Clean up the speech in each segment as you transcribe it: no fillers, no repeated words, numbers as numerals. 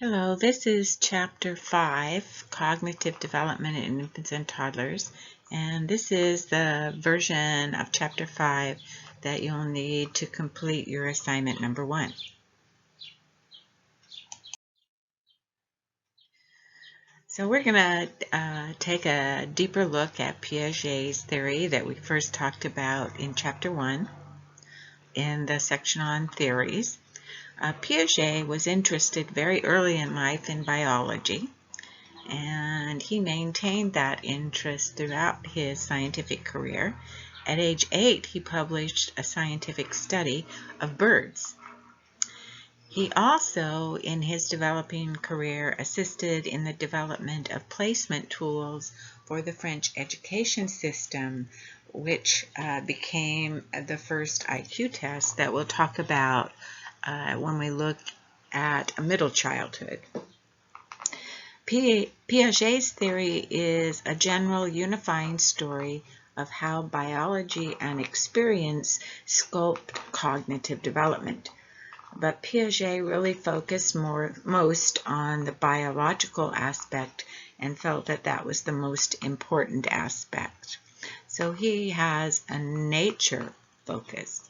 Hello, this is Chapter 5, Cognitive Development in Infants and Toddlers, and this is the version of Chapter 5 that you'll need to complete your assignment number 1. So we're going to take a deeper look at Piaget's theory that we first talked about in Chapter 1 in the section on theories. Piaget was interested very early in life in biology, and he maintained that interest throughout his scientific career. At age 8, he published a scientific study of birds. He also, in his developing career, assisted in the development of placement tools for the French education system, which became the first IQ test that we'll talk about when we look at middle childhood. Piaget's theory is a general unifying story of how biology and experience sculpt cognitive development. But Piaget really focused most on the biological aspect and felt that that was the most important aspect. So he has a nature focus.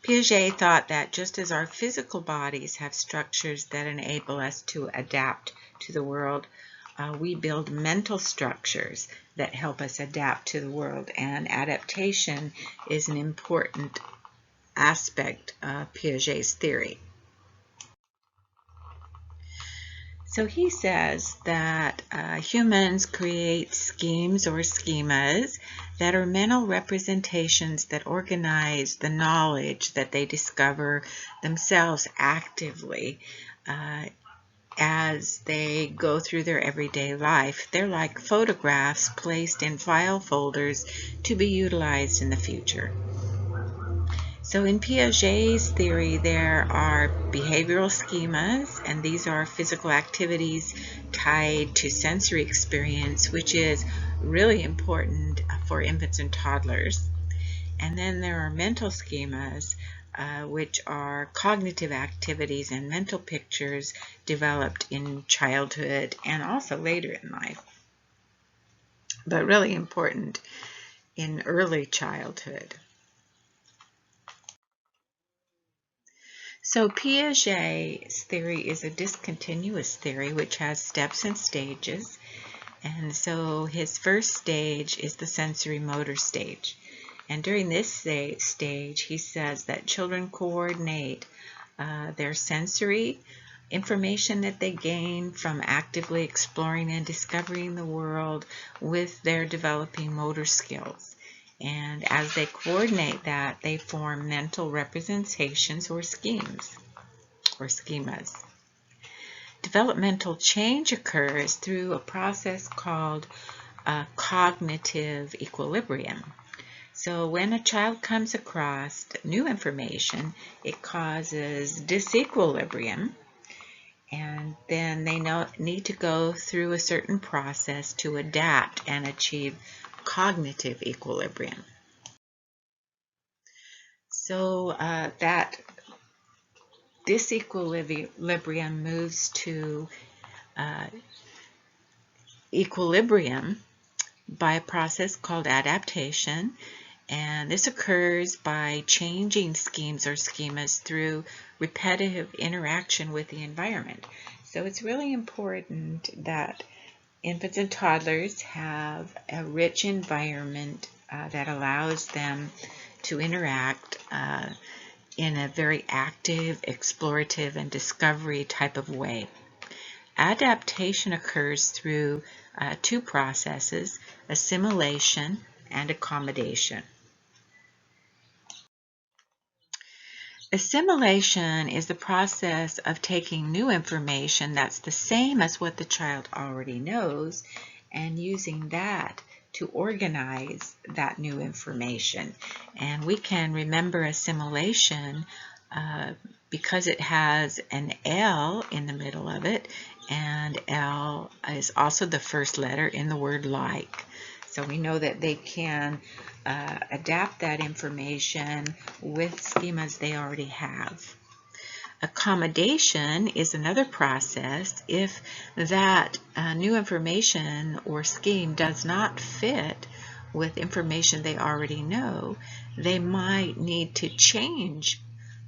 Piaget thought that just as our physical bodies have structures that enable us to adapt to the world, we build mental structures that help us adapt to the world, and adaptation is an important aspect of Piaget's theory. So he says that humans create schemes or schemas that are mental representations that organize the knowledge that they discover themselves actively as they go through their everyday life. They're like photographs placed in file folders to be utilized in the future. So in Piaget's theory, there are behavioral schemas, and these are physical activities tied to sensory experience, which is really important for infants and toddlers. And then there are mental schemas, which are cognitive activities and mental pictures developed in childhood and also later in life, but really important in early childhood. So Piaget's theory is a discontinuous theory which has steps and stages. And so his first stage is the sensory motor stage. And during this stage, he says that children coordinate their sensory information that they gain from actively exploring and discovering the world with their developing motor skills. And as they coordinate that, they form mental representations or schemes or schemas. Developmental change occurs through a process called cognitive equilibrium. So when a child comes across new information, it causes disequilibrium, and then they need to go through a certain process to adapt and achieve cognitive equilibrium. So that disequilibrium moves to equilibrium by a process called adaptation, and this occurs by changing schemes or schemas through repetitive interaction with the environment. So it's really important that infants and toddlers have a rich environment that allows them to interact in a very active, explorative, and discovery type of way. Adaptation occurs through two processes: assimilation and accommodation. Assimilation is the process of taking new information that's the same as what the child already knows and using that to organize that new information. And we can remember assimilation because it has an L in the middle of it, and L is also the first letter in the word like. So we know that they can adapt that information with schemas they already have. Accommodation is another process. If that new information or scheme does not fit with information they already know, they might need to change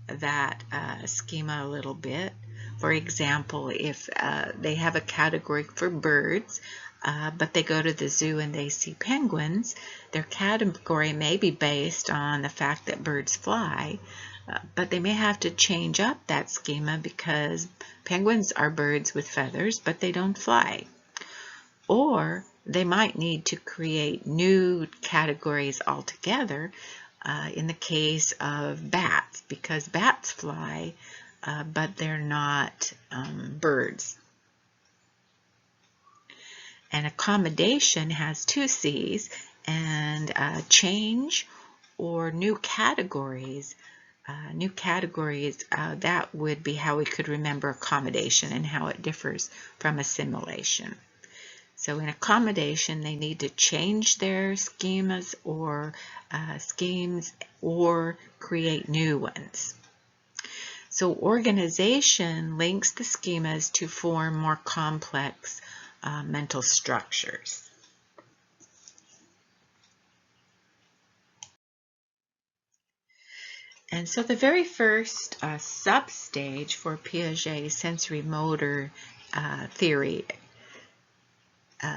that schema a little bit. For example, if they have a category for birds, but they go to the zoo and they see penguins, their category may be based on the fact that birds fly, but they may have to change up that schema because penguins are birds with feathers, but they don't fly. Or they might need to create new categories altogether in the case of bats, because bats fly, but they're not birds. And accommodation has two C's, and change or new categories. That would be how we could remember accommodation and how it differs from assimilation. So in accommodation, they need to change their schemes or create new ones. So organization links the schemas to form more complex mental structures. And so the very first sub-stage for Piaget's sensory motor theory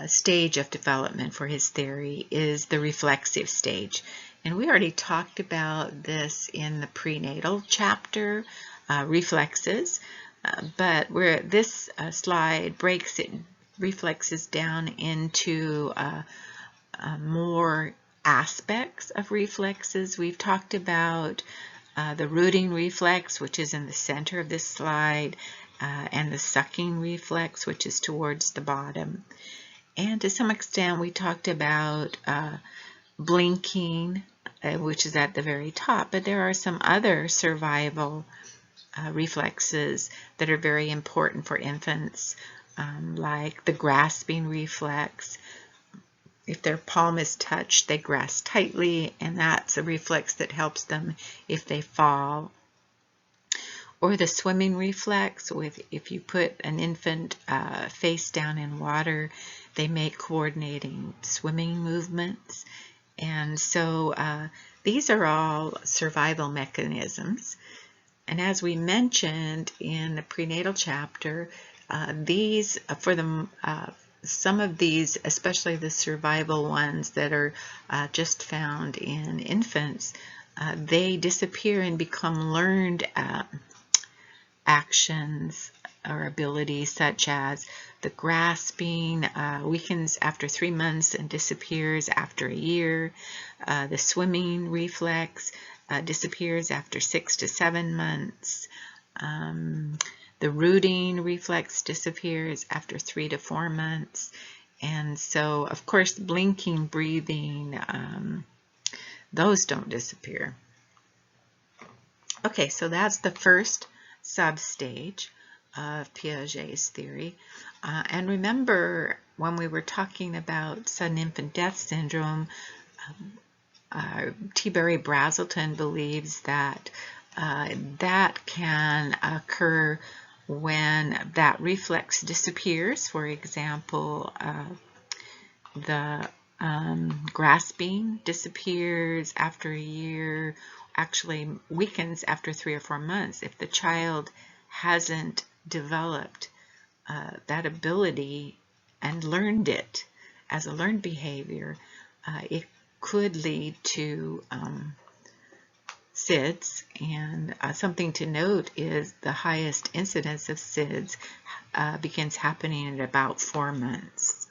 stage of development for his theory is the reflexive stage. And we already talked about this in the prenatal chapter, reflexes, but where this slide breaks it, reflexes down into more aspects of reflexes. We've talked about the rooting reflex, which is in the center of this slide, and the sucking reflex, which is towards the bottom. And to some extent, we talked about blinking, which is at the very top, but there are some other survival reflexes that are very important for infants, like the grasping reflex. If their palm is touched, they grasp tightly, and that's a reflex that helps them if they fall. Or the swimming reflex, if you put an infant face down in water, they make coordinating swimming movements. And so these are all survival mechanisms. And as we mentioned in the prenatal chapter, some of these, especially the survival ones that are just found in infants, they disappear and become learned actions or abilities, such as the grasping weakens after 3 months and disappears after a year. The swimming reflex disappears after 6 to 7 months. The rooting reflex disappears after 3 to 4 months. And so, of course, blinking, breathing, those don't disappear. Okay, so that's the first sub-stage of Piaget's theory. And remember, when we were talking about sudden infant death syndrome, T. Barry Brazelton believes that that can occur when that reflex disappears. For example, the grasping disappears after a year, actually weakens after 3 or 4 months. If the child hasn't developed that ability and learned it as a learned behavior, it could lead to SIDS. And something to note is the highest incidence of SIDS begins happening at about 4 months.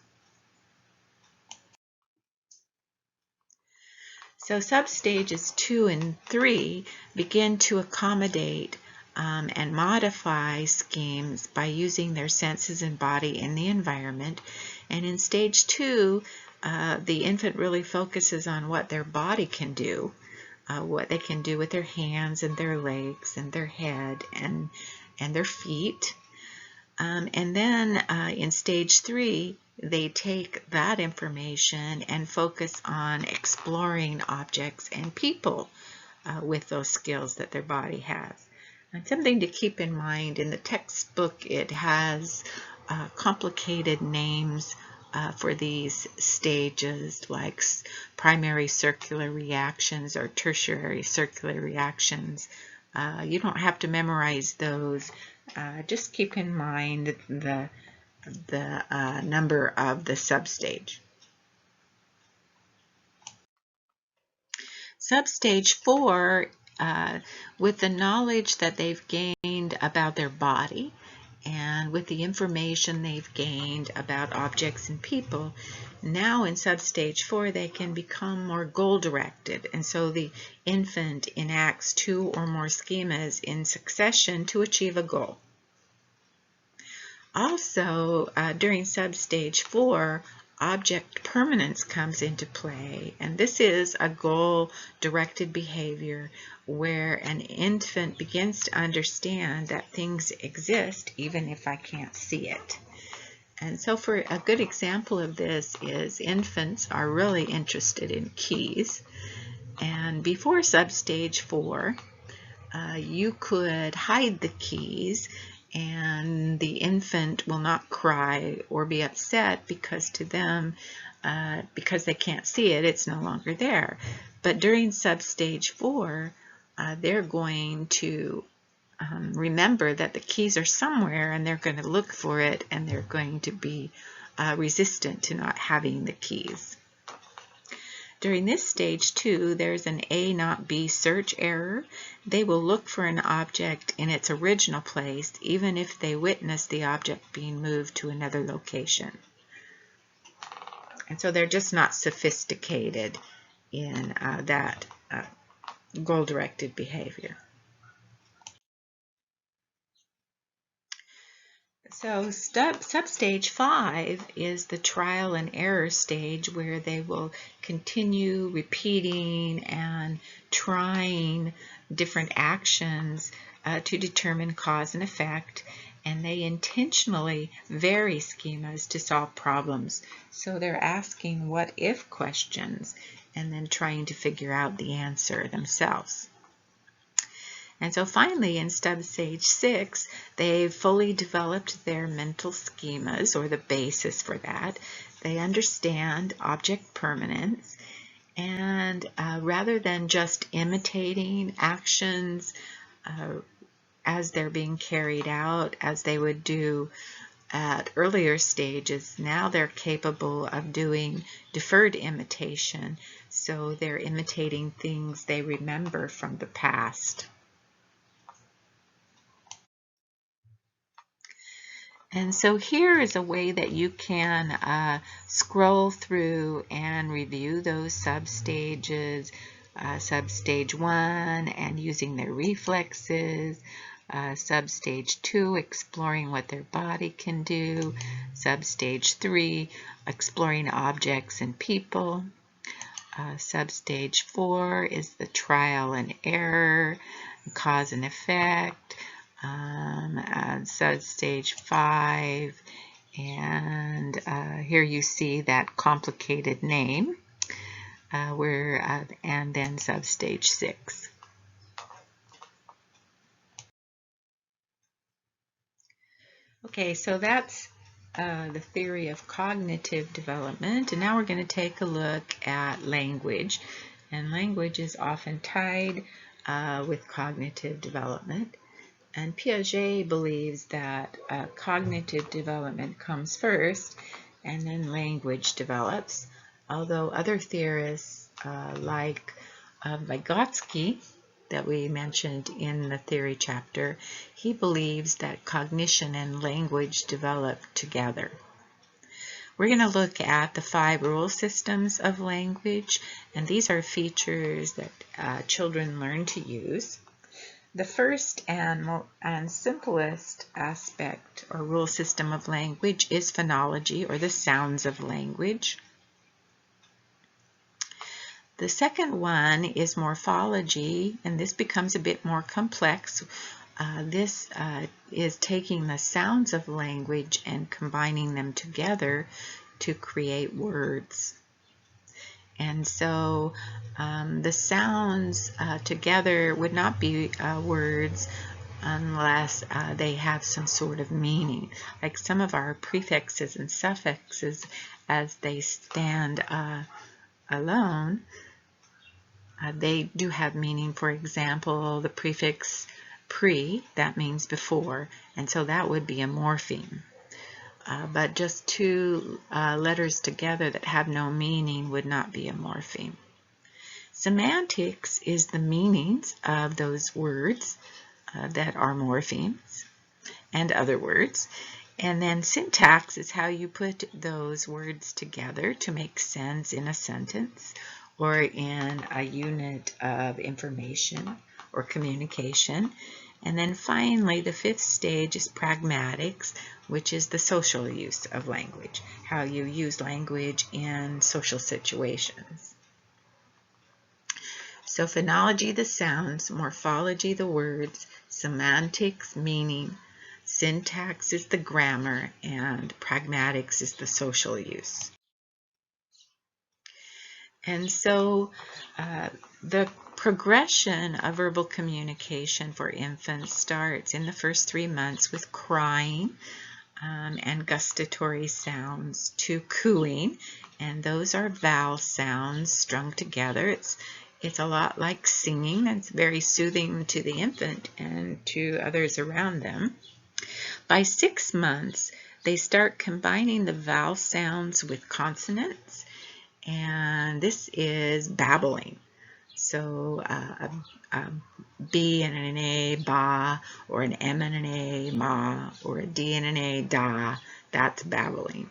So substages 2 and 3 begin to accommodate and modify schemes by using their senses and body in the environment. And in stage 2, the infant really focuses on what their body can do, what they can do with their hands and their legs and their head and their feet. And then in stage 3, they take that information and focus on exploring objects and people with those skills that their body has. And something to keep in mind, in the textbook it has complicated names for these stages, like primary circular reactions or tertiary circular reactions. You don't have to memorize those. Just keep in mind the number of the substage. Substage 4, with the knowledge that they've gained about their body and with the information they've gained about objects and people, now in substage 4 they can become more goal-directed, and so the infant enacts 2 or more schemas in succession to achieve a goal. Also, during substage 4, object permanence comes into play, and this is a goal-directed behavior where an infant begins to understand that things exist even if I can't see it. And so for a good example of this is infants are really interested in keys, and before substage 4, you could hide the keys and the infant will not cry or be upset because to them, because they can't see it, it's no longer there. But during substage 4, they're going to remember that the keys are somewhere and they're going to look for it, and they're going to be resistant to not having the keys. During this stage 2, there's an A not B search error. They will look for an object in its original place even if they witness the object being moved to another location. And so they're just not sophisticated in that goal-directed behavior. So substage 5 is the trial and error stage, where they will continue repeating and trying different actions to determine cause and effect, and they intentionally vary schemas to solve problems. So they're asking what if questions and then trying to figure out the answer themselves. And so finally, in substage 6, they've fully developed their mental schemas, or the basis for that. They understand object permanence, and rather than just imitating actions as they're being carried out, as they would do at earlier stages, now they're capable of doing deferred imitation. So they're imitating things they remember from the past. And so here is a way that you can scroll through and review those substages, substage 1 and using their reflexes, substage 2 exploring what their body can do, substage 3 exploring objects and people, substage 4 is the trial and error, cause and effect, substage 5, and here you see that complicated name, and then substage 6. Okay, so that's the theory of cognitive development, and now we're going to take a look at language. And language is often tied with cognitive development. And Piaget believes that cognitive development comes first and then language develops, although other theorists like Vygotsky, that we mentioned in the theory chapter, he believes that cognition and language develop together. We're going to look at the 5 rule systems of language, and these are features that children learn to use. The first and simplest aspect or rule system of language is phonology, or the sounds of language. The second one is morphology, and this becomes a bit more complex. This is taking the sounds of language and combining them together to create words. And so the sounds together would not be words unless they have some sort of meaning. Like some of our prefixes and suffixes, as they stand alone, they do have meaning. For example, the prefix pre, that means before, and so that would be a morpheme. But just two letters together that have no meaning would not be a morpheme. Semantics is the meanings of those words that are morphemes and other words. And then syntax is how you put those words together to make sense in a sentence or in a unit of information or communication. And then finally, the fifth stage is pragmatics, which is the social use of language, how you use language in social situations. So phonology, the sounds; morphology, the words; semantics, meaning; syntax is the grammar; and pragmatics is the social use. And so the progression of verbal communication for infants starts in the first 3 months with crying and gustatory sounds to cooing, and those are vowel sounds strung together. It's a lot like singing. It's very soothing to the infant and to others around them. By 6 months, they start combining the vowel sounds with consonants, and this is babbling. So a B and an A, ba, or an M and an A, ma, or a D and an A, da, that's babbling.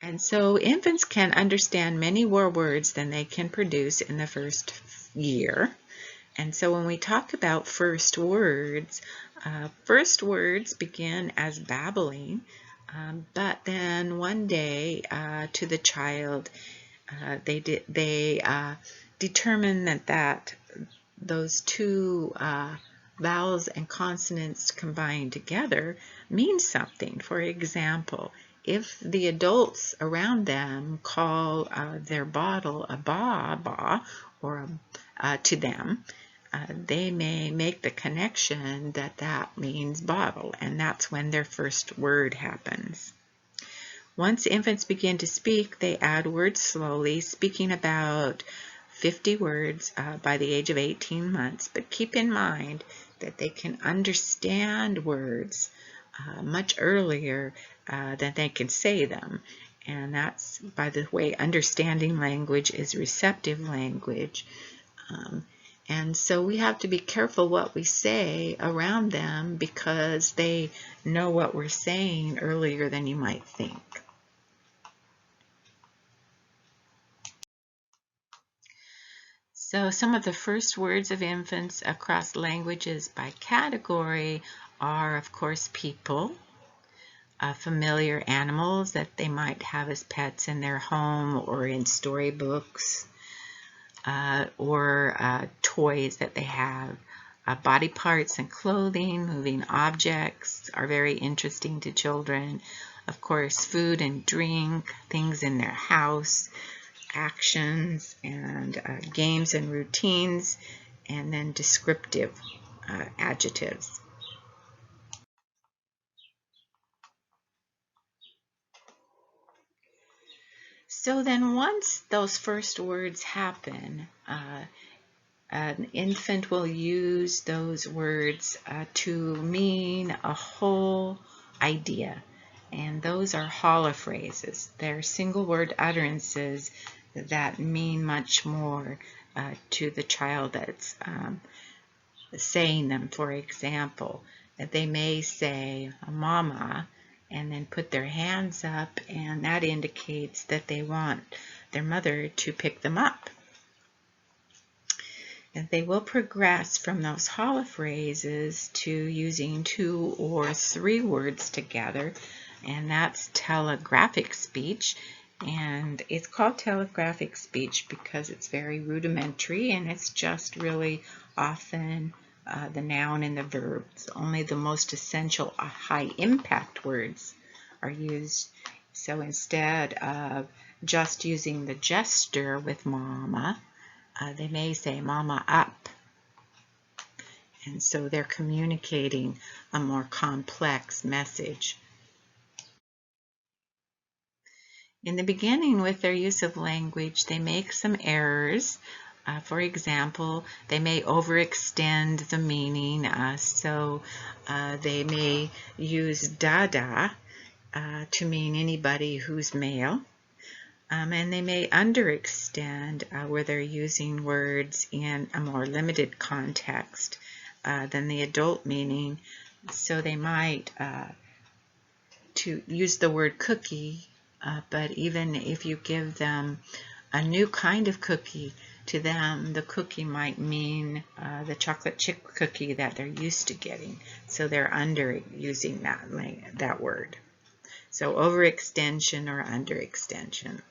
And so infants can understand many more words than they can produce in the first year. And so when we talk about first words begin as babbling, but then one day to the child, they determine that those two vowels and consonants combined together mean something. For example, if the adults around them call their bottle a ba, or to them, they may make the connection that that means bottle, and that's when their first word happens. Once infants begin to speak, they add words slowly, speaking about 50 words by the age of 18 months. But keep in mind that they can understand words much earlier than they can say them. And that's, by the way, understanding language is receptive language. And so we have to be careful what we say around them, because they know what we're saying earlier than you might think. So some of the first words of infants across languages by category are, of course, people, familiar animals that they might have as pets in their home or in storybooks, or toys that they have. Body parts and clothing, moving objects are very interesting to children. Of course, food and drink, things in their house, actions and games and routines, and then descriptive adjectives. So then once those first words happen, an infant will use those words to mean a whole idea. And those are holophrases. They're single word utterances that mean much more to the child that's saying them. For example, they may say mama and then put their hands up, and that indicates that they want their mother to pick them up. And they will progress from those holophrases to using 2 or 3 words together, and that's telegraphic speech. And it's called telegraphic speech because it's very rudimentary, and it's just really often the noun and the verbs. Only the most essential high impact words are used. So instead of just using the gesture with mama, They may say mama up. And so they're communicating a more complex message. In the beginning, with their use of language, they make some errors. For example, they may overextend the meaning. They may use dada to mean anybody who's male. And they may underextend where they're using words in a more limited context than the adult meaning. So they might to use the word cookie, but even if you give them a new kind of cookie, to them the cookie might mean the chocolate chip cookie that they're used to getting. So they're underusing that word. So overextension or underextension.